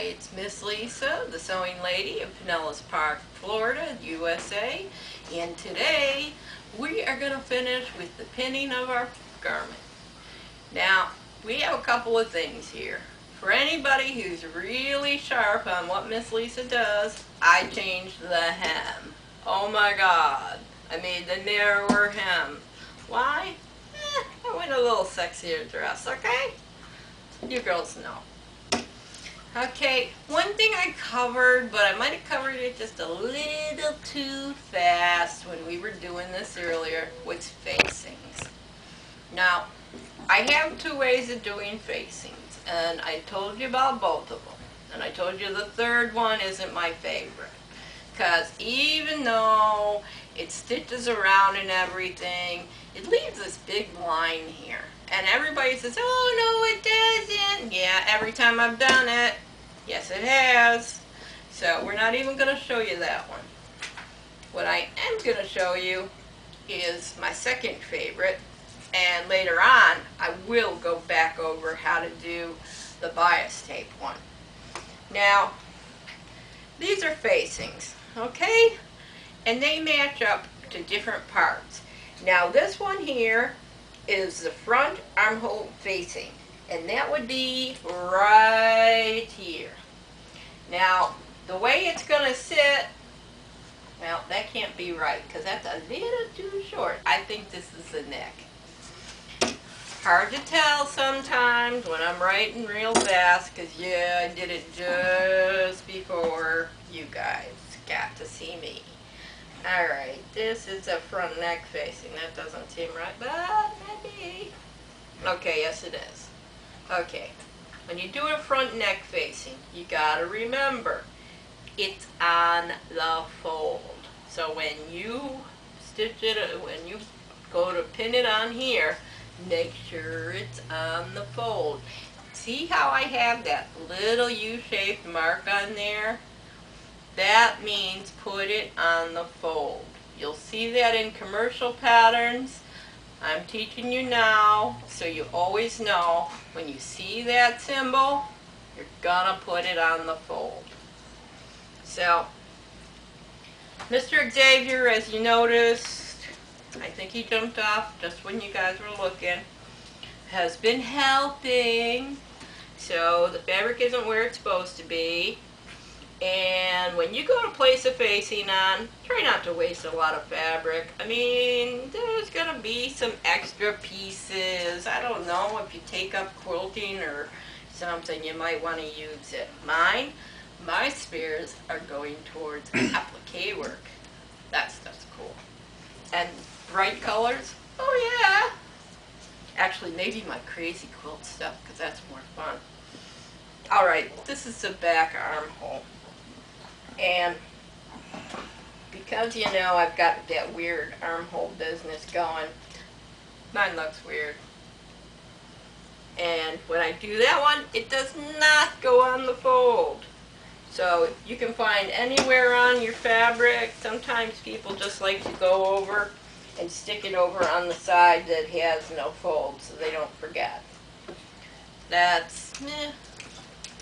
it's Miss Lisa, the sewing lady of Pinellas Park, Florida, USA, and today we are going to finish with the pinning of our garment. Now, we have a couple of things here. For anybody who's really sharp on what Miss Lisa does, I changed the hem. Oh my God, I made the narrower hem. Why? I went a little sexier dress, okay? You girls know. Okay, one thing I covered, but I might have covered it just a little too fast when we were doing this earlier, was facings. Now, I have two ways of doing facings, and I told you about both of them. And I told you the third one isn't my favorite. Because even though it stitches around and everything, it leaves this big line here. And everybody says, oh no it doesn't. Yeah, every time I've done it, yes it has. So we're not even going to show you that one. What I am going to show you is my second favorite. And later on, I will go back over how to do the bias tape one. Now, these are facings, okay? And they match up to different parts. Now this one here is the front armhole facing, and that would be right here. Now, the way it's going to sit, well, that can't be right because that's a little too short. I think this is the neck. Hard to tell sometimes when I'm writing real fast because, yeah, I did it just before you guys got to see me. Alright, this is a front neck facing. That doesn't seem right, but maybe. Okay, yes it is. Okay, when you do a front neck facing, you gotta remember, it's on the fold. So when you stitch it, when you go to pin it on here, make sure it's on the fold. See how I have that little U-shaped mark on there? That means put it on the fold. You'll see that in commercial patterns. I'm teaching you now, so you always know when you see that symbol, you're gonna put it on the fold. So, Mr. Xavier, as you noticed, I think he jumped off just when you guys were looking, has been helping. So the fabric isn't where it's supposed to be. And when you go to place a facing on, try not to waste a lot of fabric. I mean, there's going to be some extra pieces. I don't know, if you take up quilting or something, you might want to use it. My spares are going towards applique work. That stuff's cool. And bright colors, oh yeah. Actually, maybe my crazy quilt stuff, because that's more fun. Alright, this is the back armhole. And because, you know, I've got that weird armhole business going, mine looks weird. And when I do that one, it does not go on the fold. So you can find anywhere on your fabric. Sometimes people just like to go over and stick it over on the side that has no fold so they don't forget. That's,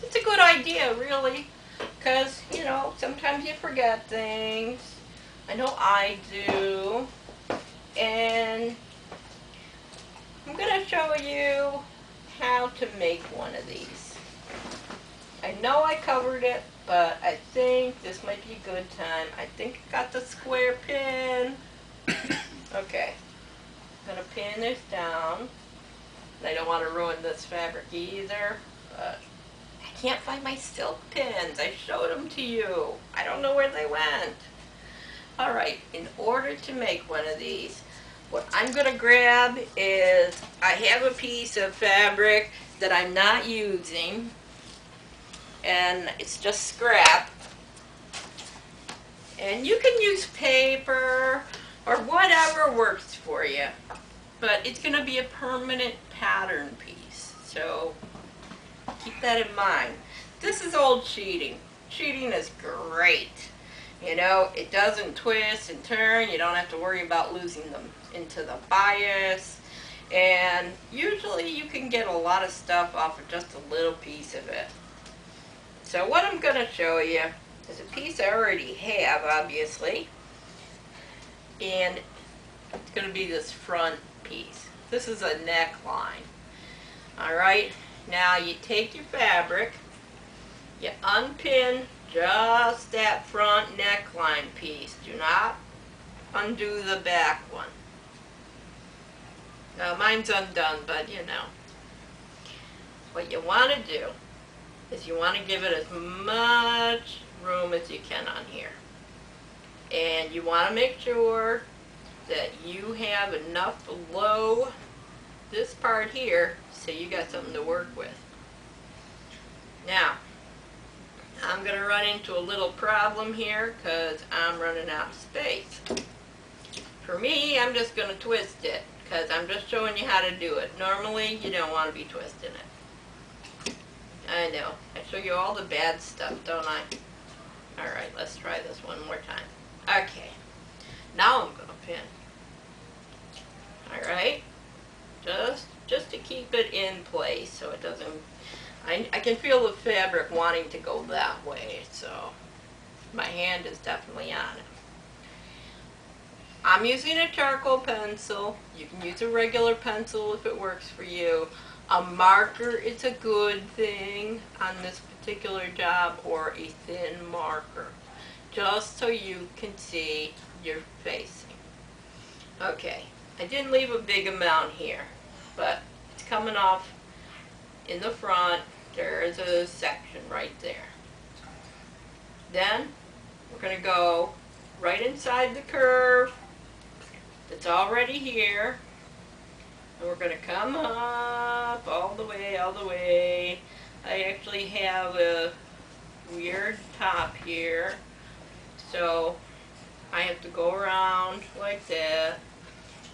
it's a good idea, really. Because, you know, sometimes you forget things. I know I do. And I'm going to show you how to make one of these. I know I covered it, but I think this might be a good time. I think I got the square pin. Okay. I'm going to pin this down. And I don't want to ruin this fabric either, but I can't find my silk pins. I showed them to you. I don't know where they went. Alright, in order to make one of these, what I'm going to grab is, I have a piece of fabric that I'm not using, and it's just scrap. And you can use paper or whatever works for you, but it's going to be a permanent pattern piece. So keep that in mind. This is old sheeting. Sheeting is great. You know, it doesn't twist and turn. You don't have to worry about losing them into the bias. And usually you can get a lot of stuff off of just a little piece of it. So what I'm going to show you is a piece I already have, obviously, and it's going to be this front piece. This is a neckline. Alright, now you take your fabric, you unpin just that front neckline piece. Do not undo the back one. Now mine's undone, but you know. What you want to do is you want to give it as much room as you can on here. And you want to make sure that you have enough below this part here so you got something to work with. Now, I'm going to run into a little problem here because I'm running out of space. For me, I'm just going to twist it because I'm just showing you how to do it. Normally, you don't want to be twisting it. I know. I show you all the bad stuff, don't I? Alright, let's try this one more time. Okay. Now I'm going to pin. Alright? Just to keep it in place so it doesn't... I can feel the fabric wanting to go that way, so my hand is definitely on it. I'm using a charcoal pencil. You can use a regular pencil if it works for you. A marker is a good thing on this particular job, or a thin marker, just so you can see your facing. Okay, I didn't leave a big amount here, but it's coming off in the front. There's a section right there. Then we're going to go right inside the curve that's already here, and we're going to come up all the way, all the way. I actually have a weird top here, so I have to go around like that.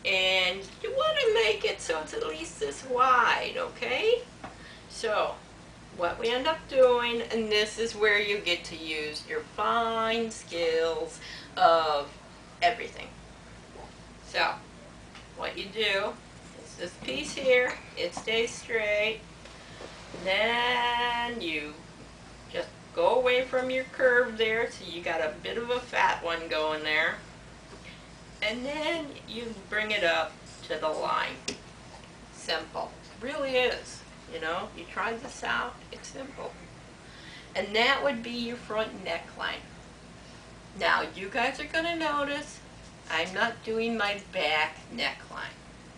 And you want to make it so it's at least this wide, okay? So, what we end up doing, and this is where you get to use your fine skills of everything. So, what you do is this piece here, it stays straight. Then you just go away from your curve there, so you got a bit of a fat one going there. And then you bring it up to the line. Simple. It really is. You know, you try this out, it's simple. And that would be your front neckline. Now, you guys are going to notice I'm not doing my back neckline.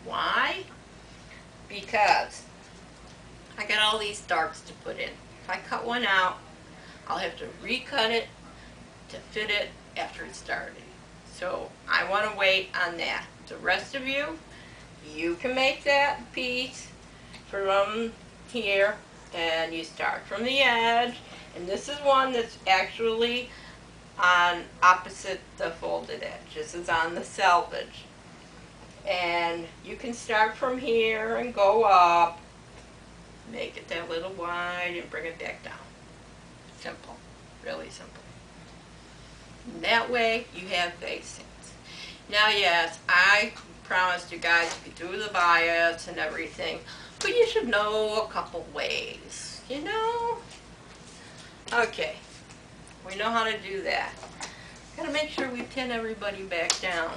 Why? Because I got all these darts to put in. If I cut one out, I'll have to recut it to fit it after it's started. So I want to wait on that. The rest of you, you can make that piece from here, and you start from the edge, and this is one that's actually on opposite the folded edge. This is on the selvage. And you can start from here and go up, make it that little wide, and bring it back down. Simple. Really simple. And that way you have facings. Now yes, I promised you guys you could do the bias and everything, but you should know a couple ways, you know? Okay, we know how to do that. Gotta make sure we pin everybody back down.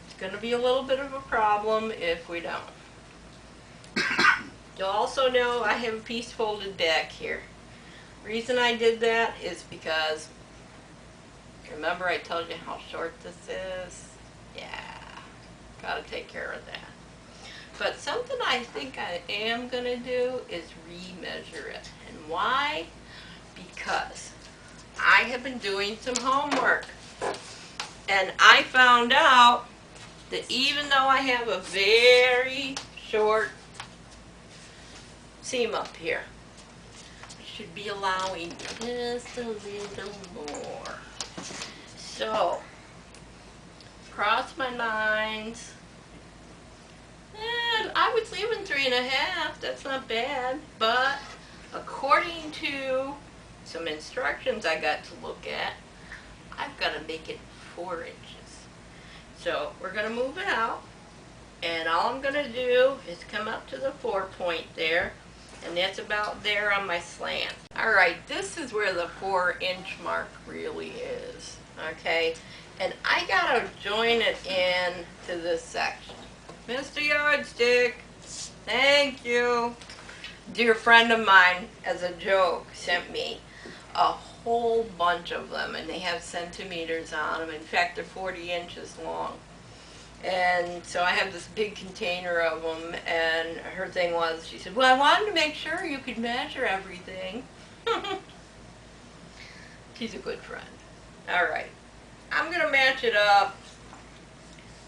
It's gonna be a little bit of a problem if we don't. You'll also know I have a piece folded back here. Reason I did that is because, remember I told you how short this is? Yeah, gotta take care of that. But something I think I am gonna do is remeasure it. And why? Because I have been doing some homework. And I found out that even though I have a very short seam up here, I should be allowing just a little more. So, cross my lines. And I was leaving 3.5, that's not bad, but according to some instructions I got to look at, I've got to make it 4 inches. So we're going to move it out, and all I'm going to do is come up to the 4 point there, and that's about there on my slant. Alright, this is where the 4-inch mark really is, okay? And I gotta join it in to this section. Mr. Yardstick, thank you. Dear friend of mine, as a joke, sent me a whole bunch of them, and they have centimeters on them. In fact, they're 40 inches long. And so I have this big container of them, and her thing was, she said, well, I wanted to make sure you could measure everything. She's a good friend. All right. I'm going to match it up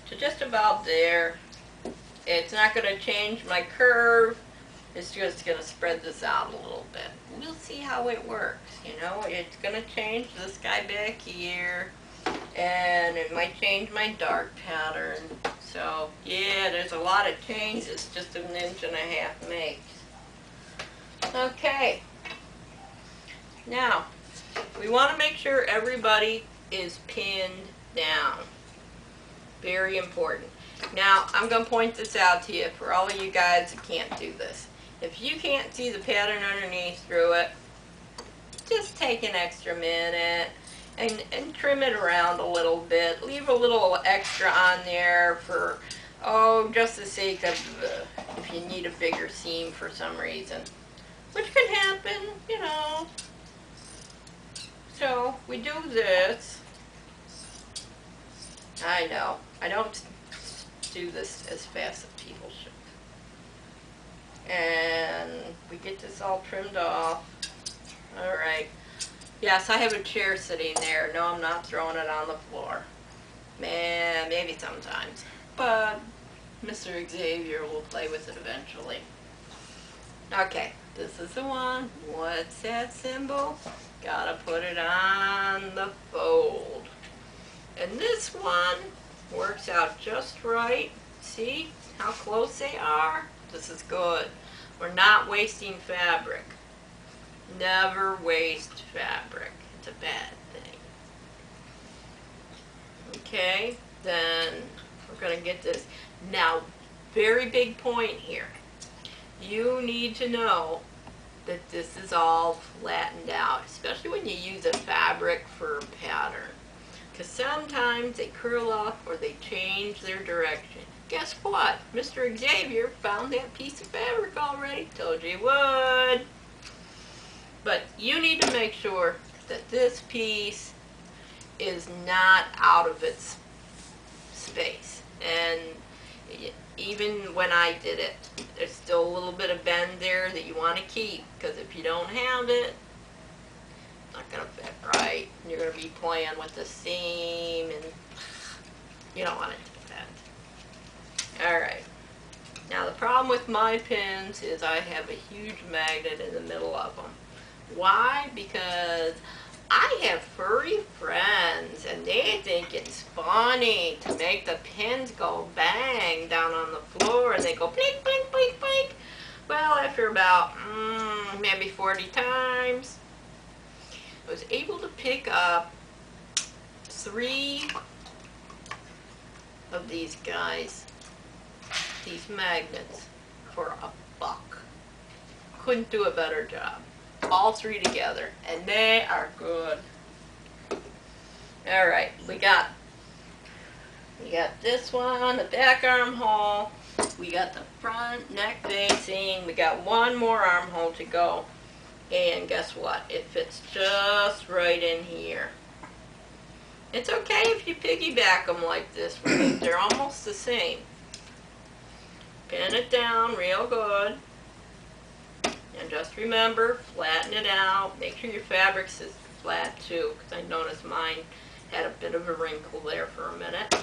to just about there. It's not going to change my curve. It's just going to spread this out a little bit. We'll see how it works. You know, it's going to change this guy back here, and it might change my dart pattern. So, yeah, there's a lot of changes just 1.5 inches makes. Okay. Now, we want to make sure everybody is pinned down. Very important. Now, I'm going to point this out to you for all of you guys that can't do this. If you can't see the pattern underneath through it, just take an extra minute and trim it around a little bit. Leave a little extra on there for, oh, just the sake of if you need a bigger seam for some reason. Which can happen, you know. So, we do this. I know, I don't do this as fast as people should. And we get this all trimmed off. Alright. Yes, I have a chair sitting there. No, I'm not throwing it on the floor. Man, maybe sometimes. But Mr. Xavier will play with it eventually. Okay, this is the one. What's that symbol? Gotta put it on the fold. And this one works out just right. See how close they are? This is good. We're not wasting fabric. Never waste fabric. It's a bad thing. Okay, then we're going to get this. Now, very big point here. You need to know that this is all flattened out, especially when you use a fabric for a pattern. Because sometimes they curl up or they change their direction. Guess what? Mr. Xavier found that piece of fabric already. Told you he would. But you need to make sure that this piece is not out of its space. And even when I did it, there's still a little bit of bend there that you want to keep. Because if you don't have it, it's not going to fit right. And you're going to be playing with the seam, and you don't want it to bend. Alright, now the problem with my pins is I have a huge magnet in the middle of them. Why? Because I have furry friends and they think it's funny to make the pins go bang down on the floor, and they go blink, blink, blink, blink. Well, after about maybe 40 times, I was able to pick up 3 of these guys. These magnets for $1. Couldn't do a better job. All 3 together, and they are good. Alright, we got this one, the back armhole, we got the front neck facing, we got one more armhole to go, and guess what? It fits just right in here. It's okay if you piggyback them like this, because they're almost the same. Pin it down real good, and just remember, flatten it out. Make sure your fabric is flat too, because I noticed mine had a bit of a wrinkle there for a minute.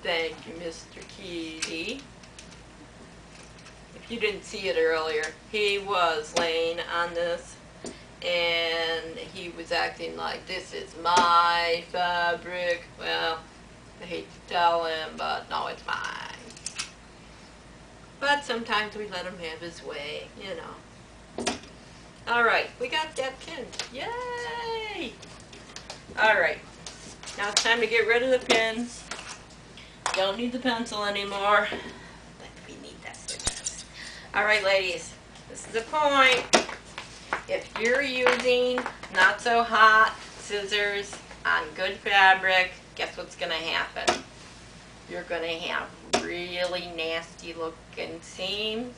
Thank you, Mr. Kitty. If you didn't see it earlier, he was laying on this, and he was acting like, this is my fabric. Well, I hate to tell him, but no, it's mine. But sometimes we let him have his way, you know. Alright, we got that pinned. Yay! Alright, now it's time to get rid of the pins. Don't need the pencil anymore. But we need that for this. Alright, ladies, this is the point. if you're using not so hot scissors on good fabric, guess what's going to happen? You're going to have really nasty looking seams.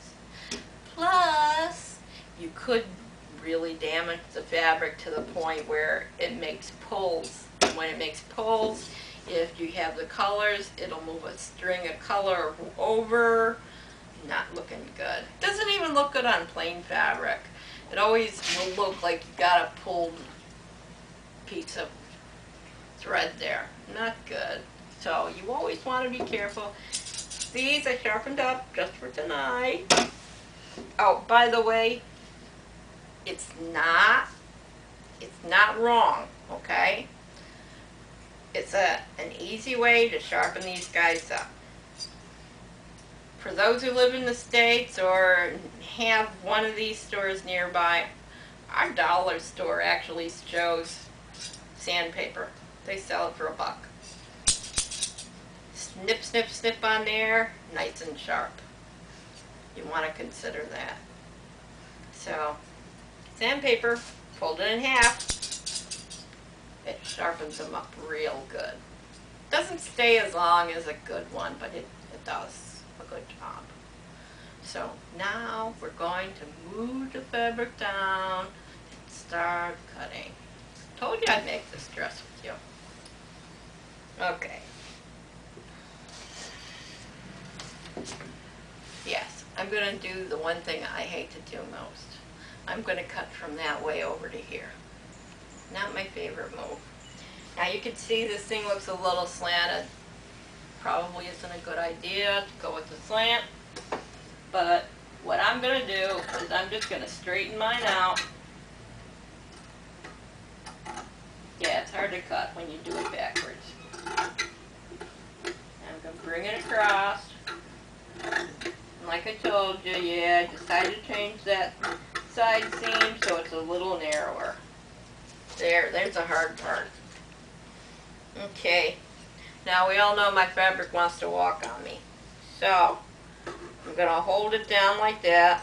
Plus, you could really damage the fabric to the point where it makes pulls. And when it makes pulls, if you have the colors, it'll move a string of color over. Not looking good. Doesn't even look good on plain fabric. It always will look like you got a pulled piece of thread there. Not good. So you always want to be careful. These I sharpened up just for tonight. Oh, by the way, it's not wrong, okay? It's an easy way to sharpen these guys up. For those who live in the States or have one of these stores nearby, our dollar store actually shows sandpaper. They sell it for $1. Snip, snip, snip on there, nice and sharp. You want to consider that. So, sandpaper, fold it in half. It sharpens them up real good. Doesn't stay as long as a good one, but it does a good job. So now we're going to move the fabric down and start cutting. Told you I'd make this dress with you. Okay. Yes, I'm going to do the one thing I hate to do most. I'm going to cut from that way over to here. Not my favorite move. Now you can see this thing looks a little slanted. Probably isn't a good idea to go with the slant. But what I'm going to do is I'm just going to straighten mine out. Yeah, it's hard to cut when you do it backwards. I'm going to bring it across. And like I told you, yeah, I decided to change that side seam so it's a little narrower. There's the hard part. Okay, now we all know my fabric wants to walk on me. So, I'm going to hold it down like that.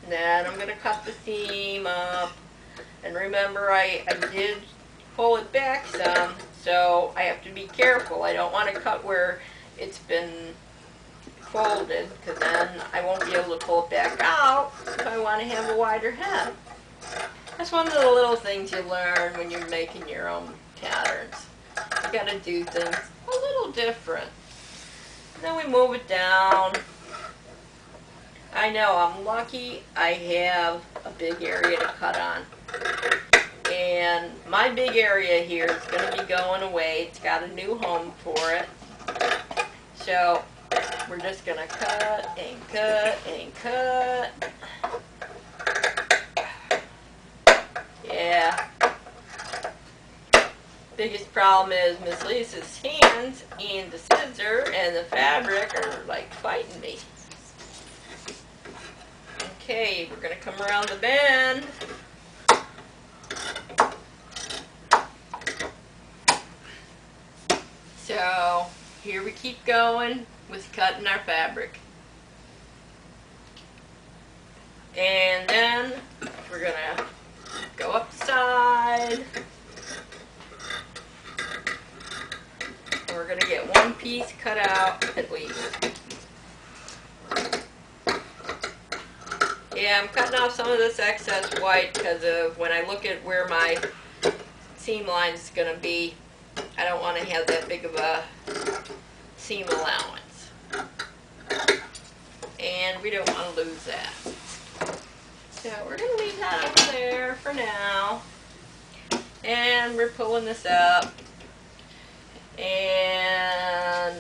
And then I'm going to cut the seam up. And remember, I did pull it back some, so I have to be careful. I don't want to cut where it's been folded, because then I won't be able to pull it back out if I want to have a wider hem. That's one of the little things you learn when you're making your own patterns. You got to do things a little different. And then we move it down. I know, I'm lucky I have a big area to cut on. And my big area here is going to be going away. It's got a new home for it. So we're just going to cut and cut and cut. Yeah. Biggest problem is Miss Lisa's hands and the scissor and the fabric are like fighting me. Okay, we're going to come around the bend. So here we keep going with cutting our fabric. And then we're going to go up the side. And we're going to get one piece cut out at least. Yeah, I'm cutting off some of this excess white because of when I look at where my seam line is going to be, I don't want to have that big of a seam allowance. And we don't want to lose that. So we're going to leave that over there for now. And we're pulling this up. And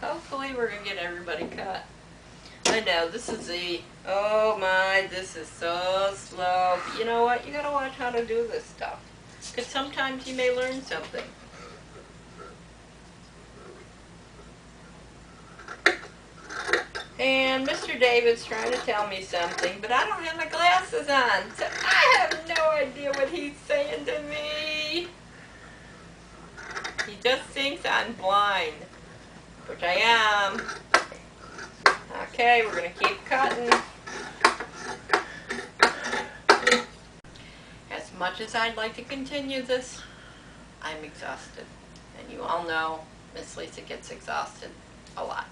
hopefully we're going to get everybody cut. I know, this is oh my, this is so slow. But you know what? You got to watch how to do this stuff. Because sometimes you may learn something. And Mr. David's trying to tell me something, but I don't have my glasses on, so I have no idea what he's saying to me. He just thinks I'm blind, which I am. Okay, we're going to keep cutting. much as I'd like to continue this, I'm exhausted. And you all know Miss Lisa gets exhausted a lot.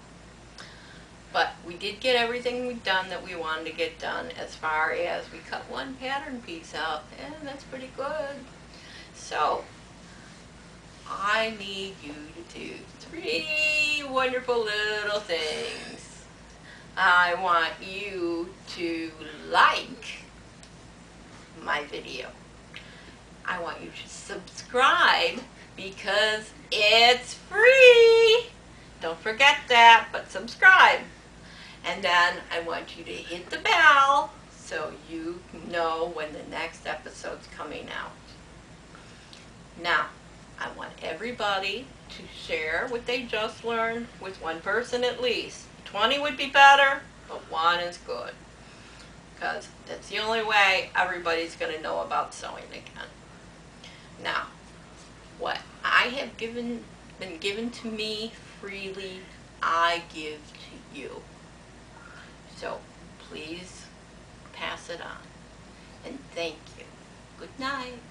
But we did get everything done that we wanted to get done, as far as we cut one pattern piece out, and that's pretty good. So, I need you to do 3 wonderful little things. I want you to like my video. I want you to subscribe because it's free. Don't forget that, but subscribe. And then I want you to hit the bell so you know when the next episode's coming out. Now, I want everybody to share what they just learned with one person at least. 20 would be better, but 1 is good. Because that's the only way everybody's going to know about sewing again. Now, what I have been given to me freely, I give to you. So please pass it on. And thank you. Good night.